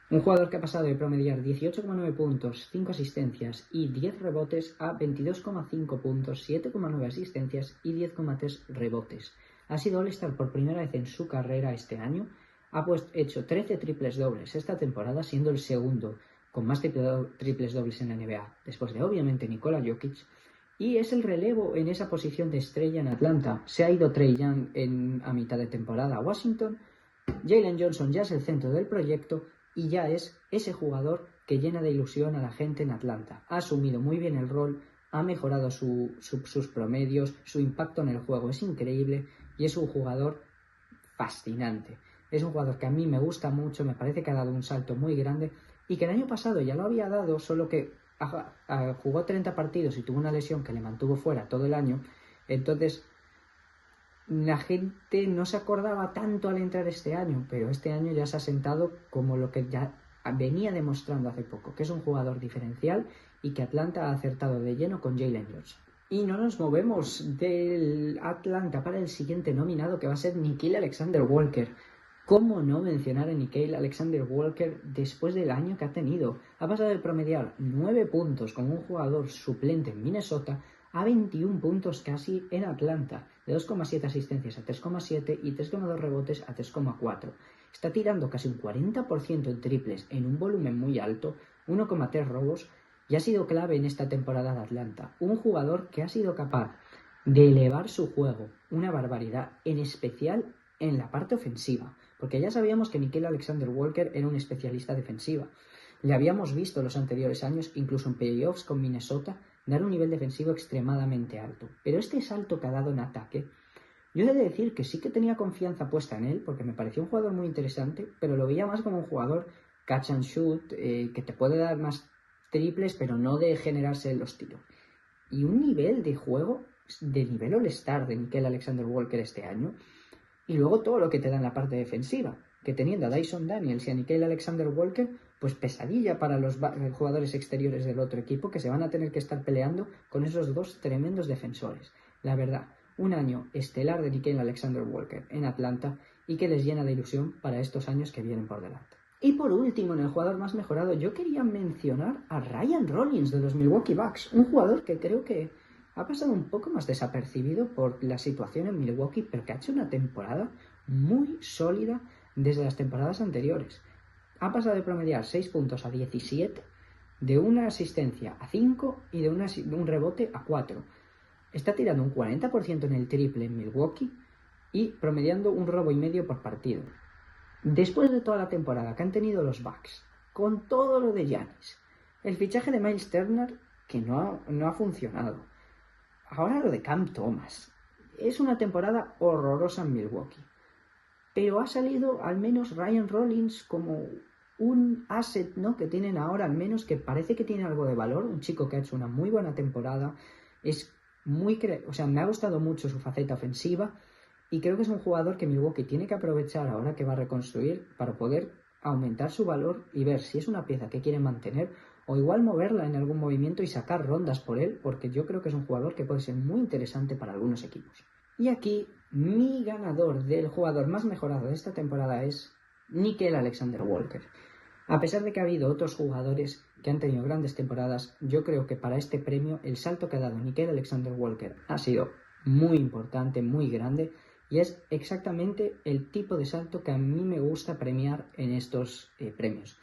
Un jugador que ha pasado de promediar 18,9 puntos, 5 asistencias y 10 rebotes a 22,5 puntos, 7,9 asistencias y 10,3 rebotes. Ha sido All-Star por primera vez en su carrera este año. Ha hecho 13 triples dobles esta temporada, siendo el segundo con más triples dobles en la NBA, después de obviamente Nikola Jokic, y es el relevo en esa posición de estrella en Atlanta. Se ha ido Trae Young a mitad de temporada a Washington. Jalen Johnson ya es el centro del proyecto y ya es ese jugador que llena de ilusión a la gente en Atlanta. Ha asumido muy bien el rol, ha mejorado sus promedios, su impacto en el juego es increíble y es un jugador fascinante. Es un jugador que a mí me gusta mucho, me parece que ha dado un salto muy grande y que el año pasado ya lo había dado, solo que jugó 30 partidos y tuvo una lesión que le mantuvo fuera todo el año. Entonces la gente no se acordaba tanto al entrar este año, pero este año ya se ha sentado como lo que ya venía demostrando hace poco, que es un jugador diferencial y que Atlanta ha acertado de lleno con Jalen Johnson. Y no nos movemos del Atlanta para el siguiente nominado, que va a ser Nickeil Alexander-Walker. ¿Cómo no mencionar a Nickeil Alexander-Walker después del año que ha tenido? Ha pasado de promediar 9 puntos como un jugador suplente en Minnesota a 21 puntos casi en Atlanta, de 2,7 asistencias a 3,7 y 3,2 rebotes a 3,4. Está tirando casi un 40% en triples en un volumen muy alto, 1,3 robos, y ha sido clave en esta temporada de Atlanta. Un jugador que ha sido capaz de elevar su juego, una barbaridad, en especial en la parte ofensiva, porque ya sabíamos que Nickeil Alexander-Walker era un especialista defensiva. Le habíamos visto los anteriores años, incluso en playoffs con Minnesota, dar un nivel defensivo extremadamente alto. Pero este salto que ha dado en ataque, yo he de decir que sí que tenía confianza puesta en él, porque me pareció un jugador muy interesante, pero lo veía más como un jugador catch and shoot, que te puede dar más triples, pero no de generarse los tiros. Y un nivel de juego, de nivel all-star de Nickeil Alexander-Walker este año, y luego todo lo que te da en la parte defensiva, que teniendo a Dyson Daniels y a Nickeil Alexander-Walker, pues pesadilla para los jugadores exteriores del otro equipo, que se van a tener que estar peleando con esos dos tremendos defensores. La verdad, un año estelar de Nickeil Alexander-Walker en Atlanta y que les llena de ilusión para estos años que vienen por delante. Y por último, en el jugador más mejorado, yo quería mencionar a Ryan Rollins de los Milwaukee Bucks, un jugador que creo que ha pasado un poco más desapercibido por la situación en Milwaukee, pero que ha hecho una temporada muy sólida desde las temporadas anteriores. Ha pasado de promediar 6 puntos a 17, de una asistencia a 5 y de un rebote a 4. Está tirando un 40% en el triple en Milwaukee y promediando un robo y medio por partido. Después de toda la temporada que han tenido los Bucks, con todo lo de Giannis, el fichaje de Miles Turner que no ha funcionado, ahora lo de Cam Thomas, es una temporada horrorosa en Milwaukee, pero ha salido al menos Ryan Rollins como un asset, ¿no?, que tienen ahora, al menos, que parece que tiene algo de valor, un chico que ha hecho una muy buena temporada, me ha gustado mucho su faceta ofensiva. Y creo que es un jugador que Milwaukee tiene que aprovechar ahora que va a reconstruir para poder aumentar su valor y ver si es una pieza que quiere mantener o igual moverla en algún movimiento y sacar rondas por él, porque yo creo que es un jugador que puede ser muy interesante para algunos equipos. Y aquí mi ganador del jugador más mejorado de esta temporada es Nickeil Alexander-Walker. A pesar de que ha habido otros jugadores que han tenido grandes temporadas, yo creo que para este premio el salto que ha dado Nickeil Alexander-Walker ha sido muy importante, muy grande, y es exactamente el tipo de salto que a mí me gusta premiar en estos premios.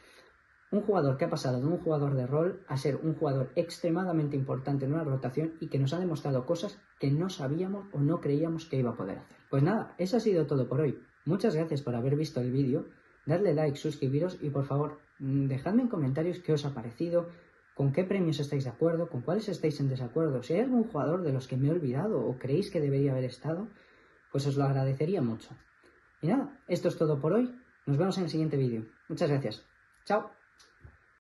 Un jugador que ha pasado de un jugador de rol a ser un jugador extremadamente importante en una rotación y que nos ha demostrado cosas que no sabíamos o no creíamos que iba a poder hacer. Pues nada, eso ha sido todo por hoy. Muchas gracias por haber visto el vídeo. Dadle like, suscribiros y por favor, dejadme en comentarios qué os ha parecido, con qué premios estáis de acuerdo, con cuáles estáis en desacuerdo. Si hay algún jugador de los que me he olvidado o creéis que debería haber estado, pues os lo agradecería mucho. Y nada, esto es todo por hoy. Nos vemos en el siguiente vídeo. Muchas gracias. Chao.